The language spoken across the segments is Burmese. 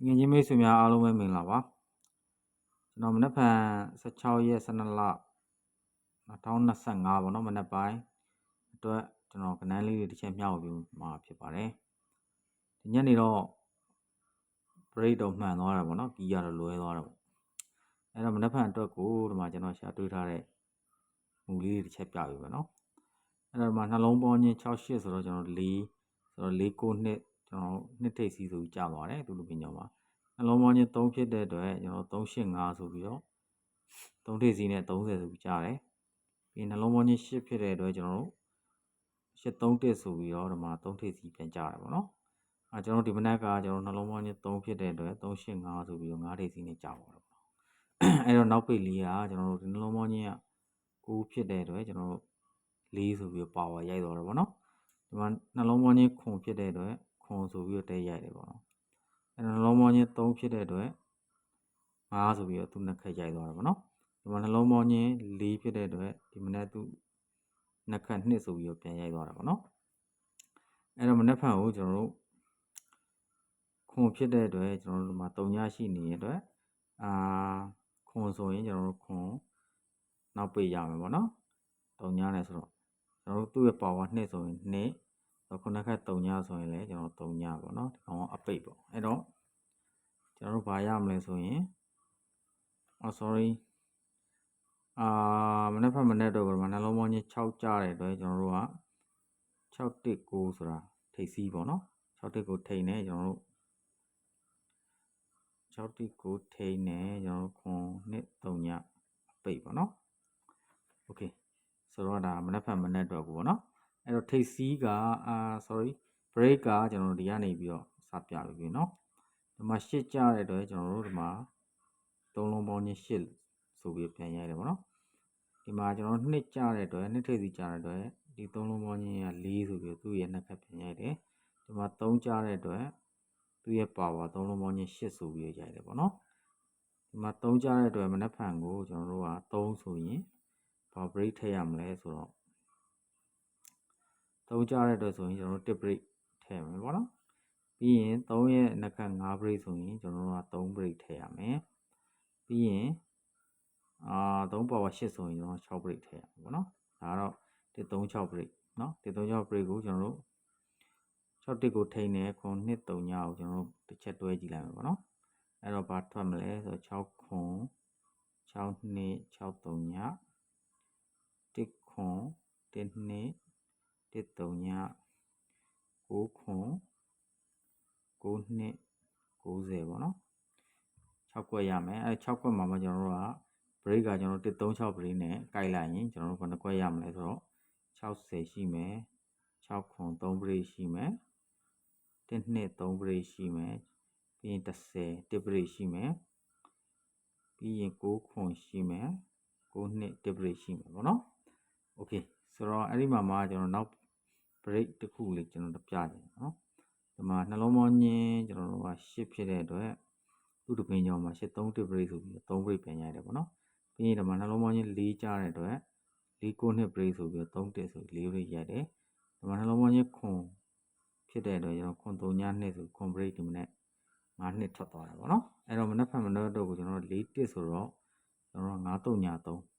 ငင်းချင်းမိတ်ဆွေများအားလုံးပဲမင်္ဂလာပါကျွန်တော်မနက်ဖြန်16ရက်12လ2025ပေါ့နော်မနက်ပိုင်းအတွက်ကျွန်တော်ကဏ္ဍလေးတွေတစ်ချက်မျှဝေပြီးမှာဖြစ်ပါတယ်ဒီညနေတော့ break တော့မှန်သွားတာပေါ့နော်ကြီးရတော့လွဲသွားတာပေါ့အဲ့တော့မနက်ဖြန်အတွက်ကိုဒီမှာကျွန်တော်ရှာတွေ့ထားတဲ့မူလေးတွေတစ်ချက်ပြပြီပေါ့နော်အဲ့တော့ဒီမှာနှလုံးပေါင်းချင်း68ဆိုတော့ကျွန်တော်4ဆိုတော့4 9နှစ်ကျွန်တော်နှစ်ထိပ်စီးဆိုပြီးကြာသွားတယ်သူလူပညာမှာနှလုံးပေါင်းချင်း3ဖြစ်တဲ့အတွက်ကျွန်တော်385ဆိုပြီးတော့3ထိပ်စီးနဲ့30ဆိုပြီးကြာတယ်ပြီးနှလုံးပေါင်းချင်း8ဖြစ်တဲ့အတွက်ကျွန်တော်တို့831ဆိုပြီးတော့ဒီမှာ3ထိပ်စီးပြန်ကြာတယ်ပေါ့နော်ကျွန်တော်ဒီမနက်ကကျွန်တော်နှလုံးပေါင်းချင်း3ဖြစ်တဲ့အတွက်385ဆိုပြီးတော့5ထိပ်စီးနဲ့ကြာသွားတယ်ပေါ့အဲ့တော့နောက်ပိတ်လေးကကျွန်တော်တို့ဒီနှလုံးပေါင်းချင်းက9ဖြစ်တဲ့အတွက်ကျွန်တော်တို့4ဆိုပြီးတော့ပါဝါရိုက်သွားတယ်ပေါ့နော်ဒီမှာနှလုံးပေါင်းချင်းခွန်ဖြစ်တဲ့အတွက်ခွန်ဆိုပြီးတော့တဲရိုက်တယ်ပေါ့နော်အဲ့တော့နှလုံးပေါင်းချင်း3ဖြစ်တဲ့အတွက်5ဆိုပြီးတော့သူနှစ်ခက်ရိုက်သွားတယ်ပေါ့နော်ဒီမှာနှလုံးပေါင်းချင်း4ဖြစ်တဲ့အတွက်ဒီမနက်သူနှစ်ခက်2ဆိုပြီးတော့ပြန်ရိုက်သွားတာပေါ့နော်အဲ့တော့မနက်ဖြန်ကိုကျွန်တော်တို့ခွန်ဖြစ်တဲ့အတွက်ကျွန်တော်တို့ဒီမှာ3ညရှိနေတဲ့အတွက်ခွန်ဆိုရင်ကျွန်တော်တို့ခွန်နောက်ပိတ်ရမယ်ပေါ့နော်3ညနဲ့ဆိုတော့ကျွန်တော်တို့သူ့ရဲ့ power 2ဆိုရင်2ခုနှစ်ခက်3ညဆိုရင်လည်းကျွန်တော်3ညပေါ့နော်ဒီကောင်ကအပိတ်ပေါ့အဲ့တော့ကျွန်တော်တို့ဘာရမလဲဆိုရင်sorry မနက်ဖက်မနက်တော့ဒီမှာနှလုံးပေါင်းချင်း6ကြတဲ့အတွက်ကျွန်တော်တို့က619ဆိုတာထိပ်စီးပေါ့နော်619ထိပ်နေကျွန်တော်တို့619ထိပ်နေကျွန်တော်တို့ခွန်2 3ညအပိတ်ပေါ့နော်โอเคဆိုတော့ဒါမနက်ဖက်မနက်တော့ကိုပေါ့နော်အဲ့တော့ထိပ်စီးကsorry break ကကျွန်တော်တို့ဒီကနေပြီးတော့စပြပြီเนาะဒီမှာ8ကြတဲ့အတွက်ကျွန်တော်တို့ဒီမှာ3လုံးပေါင်းချင်း8ဆိုပြီးပြန်ရိုက်တယ်ပေါ့နော်ဒီမှာကျွန်တော်2ကြတဲ့အတွက်2ထိပ်စီးကြတဲ့အတွက်ဒီ3လုံးပေါင်းချင်းက4ဆိုပြီးသူ့ရဲ့နှစ်ခက်ပြန်ရိုက်တယ်ဒီမှာ3ကြတဲ့အတွက်သူ့ရဲ့ power 3လုံးပေါင်းချင်း8ဆိုပြီးရိုက်တယ်ပေါ့နော်ဒီမှာ3ကြတဲ့အတွက်မနက်ဖြန်ကိုကျွန်တော်တို့က3ဆိုရင်ဘာ break ထည့်ရမလဲဆိုတော့3ကြတဲ့အတွက်ဆိုရင်ကျွန်တော်တို့1 break ထည့်မယ်ပေါ့နော်ပြီးရင်3ရဲ့နှစ်ခက်5 break ဆိုရင်ကျွန်တော်တို့က3 break ထည့်ရမယ်ပြီးရင်3 power 8ဆိုရင်ကျွန်တော်6 break ထည့်ရမယ်ပေါ့နော်ဒါတော့136 break เนาะ136 break ကိုကျွန်တော်တို့61ကိုထိန်းနေခွန်2 3ညကိုကျွန်တော်တို့တစ်ချက်တွဲကြည့်လိုက်မယ်ပေါ့နော်အဲ့တော့ဘာထွက်မလဲဆိုတော့6ခွန်6 2 6 3ည1ခွန်1 2 1 3ည9ခွန်9 2 90ပေါ့နော်6ကွက်ရမယ်အဲ6ကွက်မှာမှကျွန်တော်တို့က break ကကျွန်တော်136 break နဲ့ကိုက်လိုက်ရင်ကျွန်တော်တို့ဘယ်နှကွက်ရမလဲဆိုတော့60ရှိမယ်6ခွန်3 break ရှိမယ်1 2 3 break ရှိမယ်ပြီးရင်10 1 break ရှိမယ်ပြီးရင်9ခွန်ရှိမယ်9 2 1 break ရှိမယ်ပေါ့နော်โอเคဆိုတော့အဲ့ဒီမှာကျွန်တော်နောက် break တစ်ခုလေးကျွန်တော်ပြချင်နော်ဒီမှာနှလုံးပေါင်းချင်းကျွန်တော်တို့က8ဖြစ်တဲ့အတွက်သူ့တပင်းကြောင်းမှာ8 3 1 break ဆိုပြီး3 break ပြန်ရိုက်တယ်ပေါ့နော်ပြီးရင်ဒီမှာနှလုံးပေါင်းချင်း4ကြတဲ့အတွက်4 9 2 break ဆိုပြီး3 1ဆိုပြီး4 break ရိုက်တယ်ဒီမှာနှလုံးပေါင်းချင်းခွန်ဖြစ်တဲ့အတွက်ကျွန်တော်ခွန်3ည2ဆိုခွန် break ဒီမနေ့5နှစ်ထွက်သွားတယ်ပေါ့နော်အဲ့တော့မနေ့ဖက်မနေ့တော့ကိုကျွန်တော်4 1ဆိုတော့ကျွန်တော်9 3ည3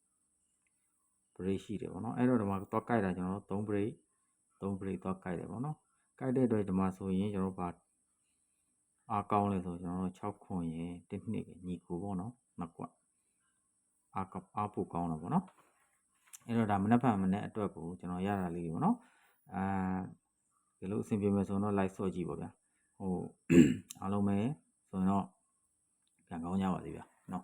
break ရှိတယ်ပေါ့နော်အဲ့တော့ဒီမှာသွားကြိုက်တာကျွန်တော်3 break 3 break သွားကြိုက်တယ်ပေါ့နော်ကြိုက်တဲ့အတွက်ဒီမှာဆိုရင်ကျွန်တော်ဘာအားကောင်းလဲဆိုကျွန်တော်6ခွန်ရယ်1နှစ်ညီကိုပေါ့နော်နှစ်ကွက်အားပိုကောင်းတာပေါ့နော်အဲ့တော့ဒါမနက်ဖန်မနေ့အတွက်ကိုကျွန်တော်ရတာလေးပေါ့နော်ဒီလိုအဆင်ပြေမယ်ဆိုတော့ like ဆော့ကြည့်ပါဗျာဟိုအားလုံးပဲဆိုရင်တော့ပြန်ကောင်းကြပါသေးဗျာနော်